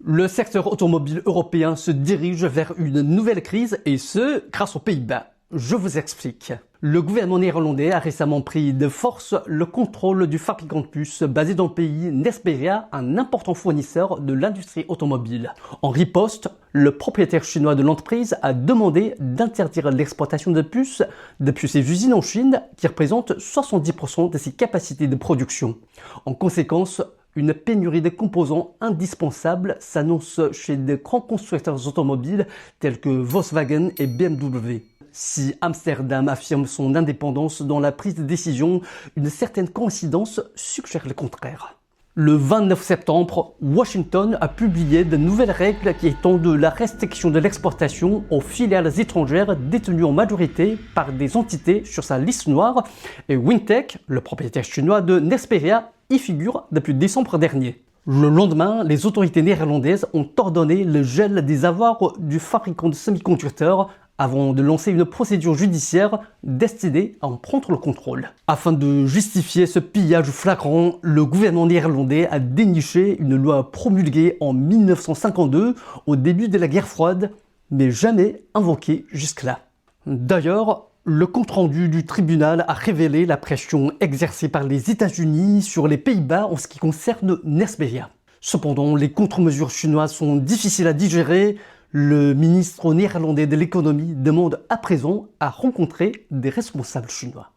Le secteur automobile européen se dirige vers une nouvelle crise et ce, grâce aux Pays-Bas. Je vous explique. Le gouvernement néerlandais a récemment pris de force le contrôle du fabricant de puces basé dans le pays Nesperia, un important fournisseur de l'industrie automobile. En riposte, le propriétaire chinois de l'entreprise a demandé d'interdire l'exportation de puces depuis ses usines en Chine qui représentent 70% de ses capacités de production. En conséquence, une pénurie de composants indispensables s'annonce chez de grands constructeurs automobiles tels que Volkswagen et BMW. Si Amsterdam affirme son indépendance dans la prise de décision, une certaine coïncidence suggère le contraire. Le 29 septembre, Washington a publié de nouvelles règles qui étendent la restriction de l'exportation aux filiales étrangères détenues en majorité par des entités sur sa liste noire et Wintec, le propriétaire chinois de Nesperia, y figure depuis décembre dernier. Le lendemain, les autorités néerlandaises ont ordonné le gel des avoirs du fabricant de semi-conducteurs avant de lancer une procédure judiciaire destinée à en prendre le contrôle. Afin de justifier ce pillage flagrant, le gouvernement néerlandais a déniché une loi promulguée en 1952 au début de la guerre froide, mais jamais invoquée jusque-là. D'ailleurs, le compte-rendu du tribunal a révélé la pression exercée par les États-Unis sur les Pays-Bas en ce qui concerne Nesperia. Cependant, les contre-mesures chinoises sont difficiles à digérer. Le ministre néerlandais de l'économie demande à présent à rencontrer des responsables chinois.